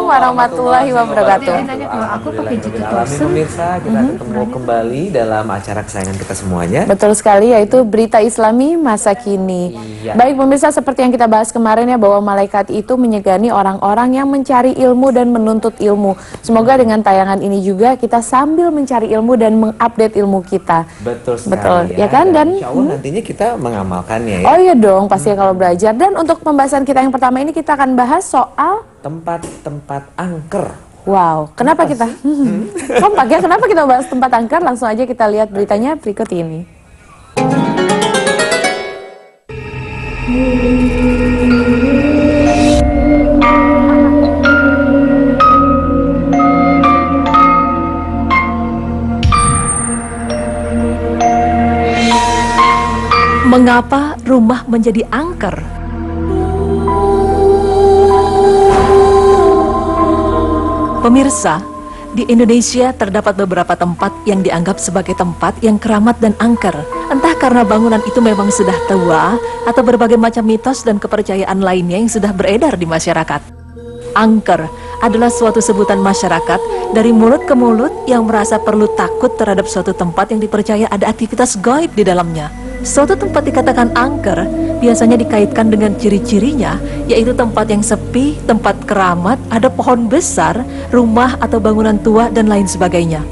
warahmatullahi wabarakatuh. Aku pakai jaket pemirsa, kita ketemu kembali dalam acara kesayangan kita semuanya. Betul sekali, yaitu Berita Islami Masa Kini. Baik pemirsa, seperti yang kita bahas kemarin ya, bahwa malaikat itu menyegani orang-orang yang mencari ilmu dan menuntut ilmu. Semoga dengan tayangan ini juga kita sambil mencari ilmu dan mengupdate ilmu kita. Betul sekali. Betul, ya kan? Dan insya Allah nantinya kita mengamalkannya ya. Oh iya dong, pasti kalau belajar. Dan untuk pembahasan kita yang pertama ini kita akan bahas soal tempat-tempat angker. Wow, kenapa kita? Kompak ya, kenapa kita bahas tempat angker? Langsung aja kita lihat beritanya berikut ini. Mengapa rumah menjadi angker? Pemirsa, di Indonesia terdapat beberapa tempat yang dianggap sebagai tempat yang keramat dan angker. Entah karena bangunan itu memang sudah tua atau berbagai macam mitos dan kepercayaan lainnya yang sudah beredar di masyarakat. Angker adalah suatu sebutan masyarakat dari mulut ke mulut yang merasa perlu takut terhadap suatu tempat yang dipercaya ada aktivitas gaib di dalamnya. Suatu tempat dikatakan angker biasanya dikaitkan dengan ciri-cirinya, yaitu tempat yang sepi, tempat keramat, ada pohon besar, rumah atau bangunan tua, dan lain sebagainya.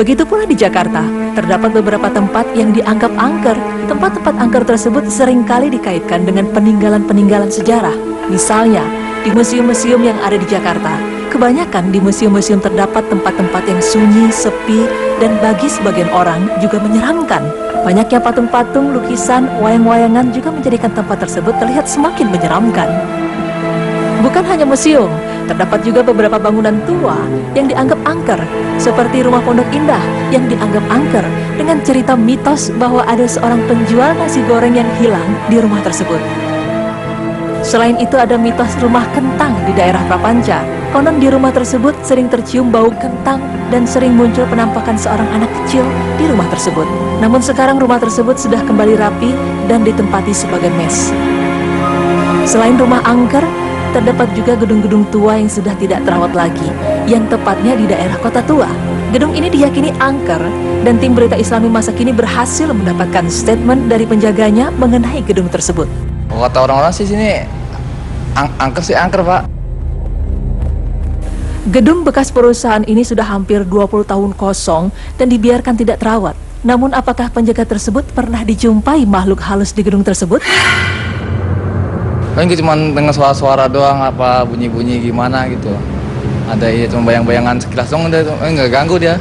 Begitu pula di Jakarta, terdapat beberapa tempat yang dianggap angker. Tempat-tempat angker tersebut seringkali dikaitkan dengan peninggalan-peninggalan sejarah. Misalnya, di museum-museum yang ada di Jakarta, kebanyakan di museum-museum terdapat tempat-tempat yang sunyi, sepi, dan bagi sebagian orang juga menyeramkan. Banyaknya patung-patung, lukisan, wayang-wayangan juga menjadikan tempat tersebut terlihat semakin menyeramkan. Bukan hanya museum, terdapat juga beberapa bangunan tua yang dianggap angker, seperti Rumah Pondok Indah yang dianggap angker dengan cerita mitos bahwa ada seorang penjual nasi goreng yang hilang di rumah tersebut. Selain itu ada mitos rumah kentang di daerah Prapanca. Konon di rumah tersebut sering tercium bau kentang dan sering muncul penampakan seorang anak kecil di rumah tersebut. Namun sekarang rumah tersebut sudah kembali rapi dan ditempati sebagai mes. Selain rumah angker, terdapat juga gedung-gedung tua yang sudah tidak terawat lagi, yang tepatnya di daerah Kota Tua. Gedung ini diyakini angker dan tim Berita Islami Masa Kini berhasil mendapatkan statement dari penjaganya mengenai gedung tersebut. Kata orang-orang sih sini angker sih angker, Pak. Gedung bekas perusahaan ini sudah hampir 20 tahun kosong dan dibiarkan tidak terawat. Namun apakah penjaga tersebut pernah dijumpai makhluk halus di gedung tersebut? Kan cuma dengar suara-suara doang, apa bunyi-bunyi gimana gitu. Ada ya cuma bayang-bayangan sekilas dong, nggak ganggu dia.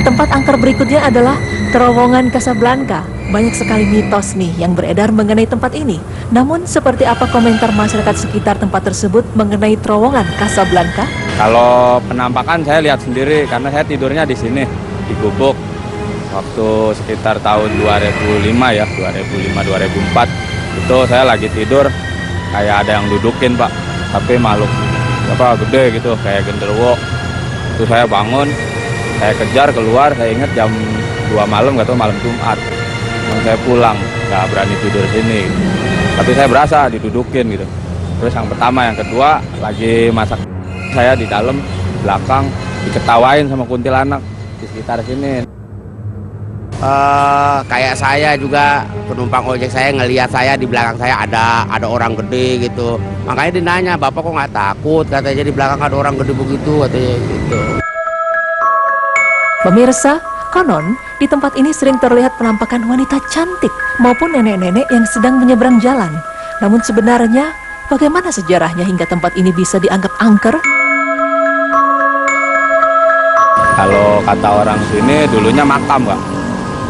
Tempat angker berikutnya adalah terowongan Casablanca. Banyak sekali mitos nih yang beredar mengenai tempat ini. Namun seperti apa komentar masyarakat sekitar tempat tersebut mengenai terowongan Casablanca? Kalau penampakan saya lihat sendiri karena saya tidurnya di sini, di Gubuk. Waktu sekitar tahun 2005 ya, 2005-2004. Itu saya lagi tidur, kayak ada yang dudukin, Pak. Tapi makhluk gede gitu, kayak genderuwo. Itu saya bangun, saya kejar keluar, saya ingat jam 2 malam, nggak tahu malam Jumat. Saya pulang, nggak berani tidur sini. Tapi saya berasa didudukin gitu. Terus yang pertama, yang kedua, lagi masak saya di dalam, belakang, diketawain sama kuntilanak di sekitar sini. Kayak saya juga, penumpang ojek saya ngelihat saya di belakang saya ada orang gede gitu. Makanya dia nanya, Bapak kok nggak takut? Katanya di belakang ada orang gede begitu, katanya gitu. Pemirsa, konon di tempat ini sering terlihat penampakan wanita cantik maupun nenek-nenek yang sedang menyeberang jalan. Namun sebenarnya, bagaimana sejarahnya hingga tempat ini bisa dianggap angker? Kalau kata orang sini, dulunya makam, Pak.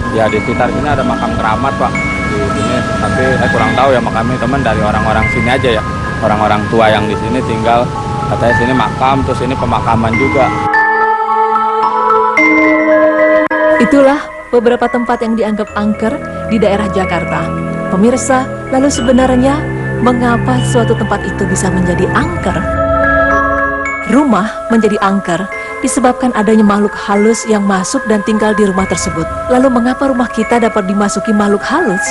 Ya di sekitar sini ada makam keramat, Pak. Di sini, tapi saya kurang tahu ya makamnya, teman dari orang-orang sini aja ya. Orang-orang tua yang di sini tinggal, katanya sini makam, terus ini pemakaman juga. Itulah beberapa tempat yang dianggap angker di daerah Jakarta. Pemirsa, lalu sebenarnya mengapa suatu tempat itu bisa menjadi angker? Rumah menjadi angker disebabkan adanya makhluk halus yang masuk dan tinggal di rumah tersebut. Lalu mengapa rumah kita dapat dimasuki makhluk halus?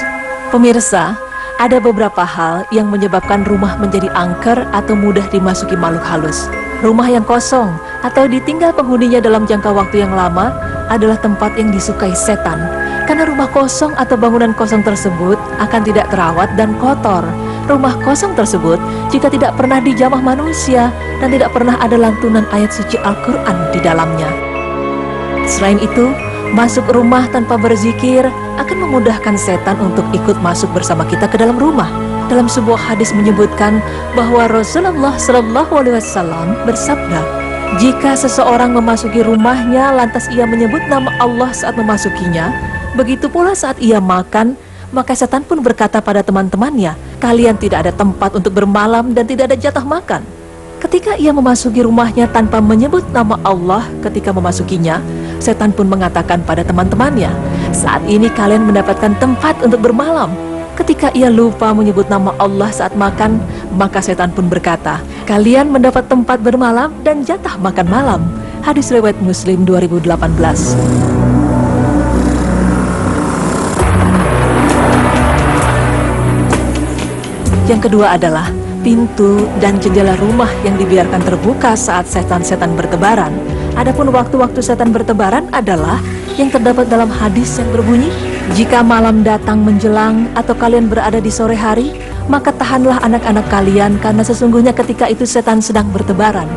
Pemirsa, Ada beberapa hal yang menyebabkan rumah menjadi angker atau mudah dimasuki makhluk halus. Rumah yang kosong atau ditinggal penghuninya dalam jangka waktu yang lama adalah tempat yang disukai setan. Karena rumah kosong atau bangunan kosong tersebut akan tidak terawat dan kotor. Rumah kosong tersebut jika tidak pernah dijamah manusia dan tidak pernah ada lantunan ayat suci Al-Quran di dalamnya. Selain itu, masuk rumah tanpa berzikir akan memudahkan setan untuk ikut masuk bersama kita ke dalam rumah. Dalam sebuah hadis menyebutkan bahwa Rasulullah SAW bersabda, jika seseorang memasuki rumahnya lantas ia menyebut nama Allah saat memasukinya, begitu pula saat ia makan, maka setan pun berkata pada teman-temannya, kalian tidak ada tempat untuk bermalam dan tidak ada jatah makan. Ketika ia memasuki rumahnya tanpa menyebut nama Allah ketika memasukinya, setan pun mengatakan pada teman-temannya, saat ini kalian mendapatkan tempat untuk bermalam. Ketika ia lupa menyebut nama Allah saat makan, maka setan pun berkata, kalian mendapat tempat bermalam dan jatah makan malam. Hadis riwayat Muslim 2018. Yang kedua adalah pintu dan jendela rumah yang dibiarkan terbuka saat setan-setan bertebaran. Adapun waktu-waktu setan bertebaran adalah yang terdapat dalam hadis yang berbunyi, jika malam datang menjelang atau kalian berada di sore hari, maka tahanlah anak-anak kalian karena sesungguhnya ketika itu setan sedang bertebaran.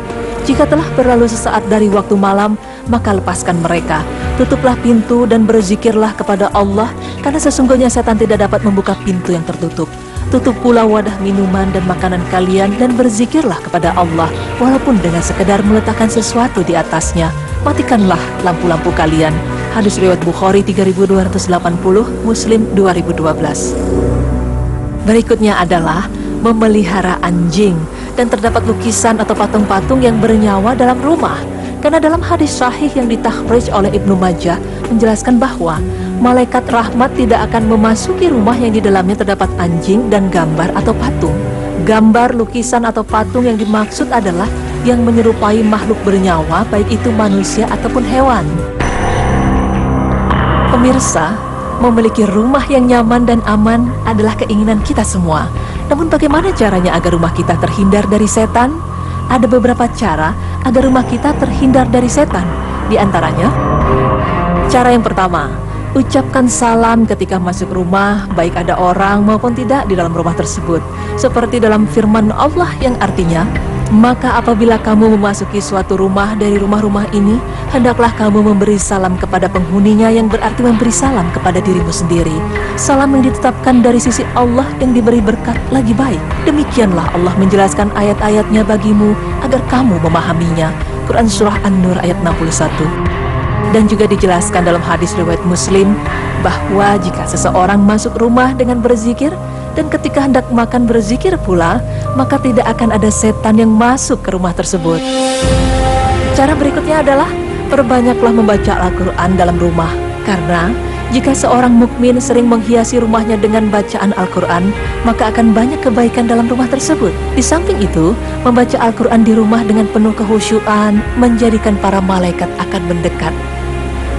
Jika telah berlalu sesaat dari waktu malam, maka lepaskan mereka. Tutuplah pintu dan berzikirlah kepada Allah karena sesungguhnya setan tidak dapat membuka pintu yang tertutup. Tutup pula wadah minuman dan makanan kalian dan berzikirlah kepada Allah walaupun dengan sekedar meletakkan sesuatu di atasnya. Matikanlah lampu-lampu kalian. Hadis riwayat Bukhari 3280, Muslim 2012. Berikutnya adalah memelihara anjing dan terdapat lukisan atau patung-patung yang bernyawa dalam rumah. Karena dalam hadis sahih yang ditakhrij oleh Ibnu Majah menjelaskan bahwa malaikat rahmat tidak akan memasuki rumah yang di dalamnya terdapat anjing dan gambar atau patung. Gambar, lukisan atau patung yang dimaksud adalah yang menyerupai makhluk bernyawa, baik itu manusia ataupun hewan. Pemirsa, memiliki rumah yang nyaman dan aman adalah keinginan kita semua. Namun bagaimana caranya agar rumah kita terhindar dari setan? Ada beberapa cara agar rumah kita terhindar dari setan. Di antaranya, cara yang pertama, ucapkan salam ketika masuk rumah, baik ada orang maupun tidak di dalam rumah tersebut. Seperti dalam firman Allah yang artinya, maka apabila kamu memasuki suatu rumah dari rumah-rumah ini, hendaklah kamu memberi salam kepada penghuninya, yang berarti memberi salam kepada dirimu sendiri. Salam yang ditetapkan dari sisi Allah yang diberi berkat lagi baik. Demikianlah Allah menjelaskan ayat-ayatnya bagimu agar kamu memahaminya. Quran Surah An-Nur ayat 61. Dan juga dijelaskan dalam hadis riwayat Muslim bahwa jika seseorang masuk rumah dengan berzikir dan ketika hendak makan berzikir pula, maka tidak akan ada setan yang masuk ke rumah tersebut. Cara berikutnya adalah perbanyaklah membaca Al-Quran dalam rumah. Karena jika seorang mukmin sering menghiasi rumahnya dengan bacaan Al-Quran, maka akan banyak kebaikan dalam rumah tersebut. Di samping itu, membaca Al-Quran di rumah dengan penuh kehusyuan menjadikan para malaikat akan mendekat.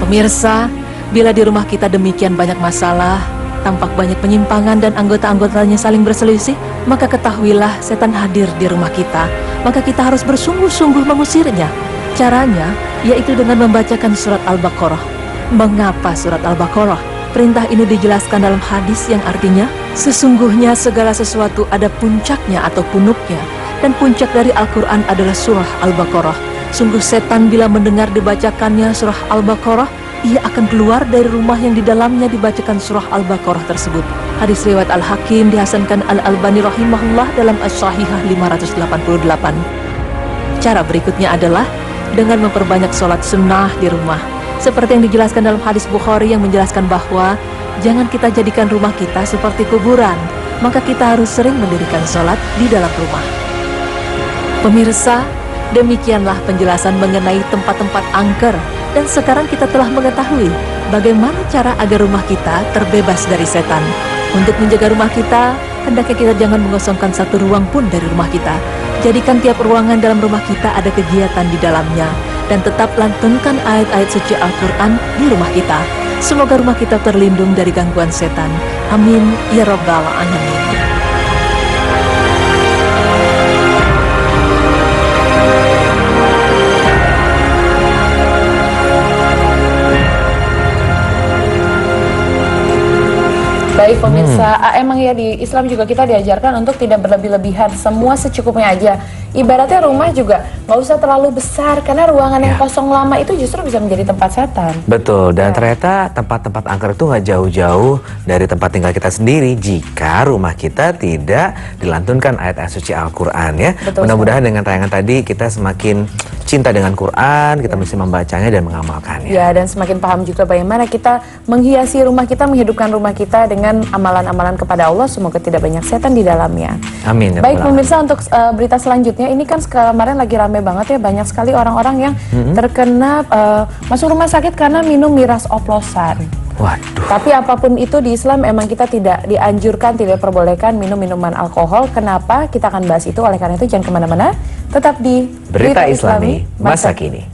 Pemirsa, bila di rumah kita demikian banyak masalah, tampak banyak penyimpangan dan anggota-anggotanya saling berselisih, maka ketahuilah setan hadir di rumah kita. Maka kita harus bersungguh-sungguh mengusirnya. Caranya yaitu dengan membacakan surat Al-Baqarah. Mengapa surat Al-Baqarah? Perintah ini dijelaskan dalam hadis yang artinya, sesungguhnya segala sesuatu ada puncaknya atau punuknya, dan puncak dari Al-Quran adalah surah Al-Baqarah. Sungguh setan bila mendengar dibacakannya surah Al-Baqarah, ia akan keluar dari rumah yang di dalamnya dibacakan surah Al-Baqarah tersebut. Hadis riwayat Al-Hakim dihasankan Al-Albani rahimahullah dalam As-Sahihah 588. Cara berikutnya adalah dengan memperbanyak sholat sunnah di rumah. Seperti yang dijelaskan dalam hadis Bukhari yang menjelaskan bahwa jangan kita jadikan rumah kita seperti kuburan, maka kita harus sering mendirikan sholat di dalam rumah. Pemirsa, demikianlah penjelasan mengenai tempat-tempat angker. Dan sekarang kita telah mengetahui bagaimana cara agar rumah kita terbebas dari setan. Untuk menjaga rumah kita, hendaknya kita jangan mengosongkan satu ruang pun dari rumah kita. Jadikan tiap ruangan dalam rumah kita ada kegiatan di dalamnya. Dan tetap lantunkan ayat-ayat suci Al-Quran di rumah kita. Semoga rumah kita terlindung dari gangguan setan. Amin ya rabbal alamin. Baik pemirsa, emang ya di Islam juga kita diajarkan untuk tidak berlebih-lebihan, semua secukupnya aja. Ibaratnya rumah juga nggak usah terlalu besar, karena ruangan yang kosong lama itu justru bisa menjadi tempat setan. Betul, dan ternyata tempat-tempat angker itu nggak jauh-jauh dari tempat tinggal kita sendiri jika rumah kita tidak dilantunkan ayat-ayat suci Al-Quran ya. Mudah-mudahan dengan tayangan tadi kita semakin cinta dengan Quran, kita mesti membacanya dan mengamalkannya. Ya, dan semakin paham juga bagaimana kita menghiasi rumah kita, menghidupkan rumah kita dengan amalan-amalan kepada Allah, semoga tidak banyak setan di dalamnya. Amin. Baik pemirsa, untuk berita selanjutnya, ini kan kemarin lagi rame banget ya, banyak sekali orang-orang yang terkena masuk rumah sakit karena minum miras oplosan. Waduh. Tapi apapun itu di Islam emang kita tidak dianjurkan, tidak perbolehkan minum minuman alkohol. Kenapa? Kita akan bahas itu, oleh karena itu jangan kemana-mana, tetap di Berita Islami Masa Kini.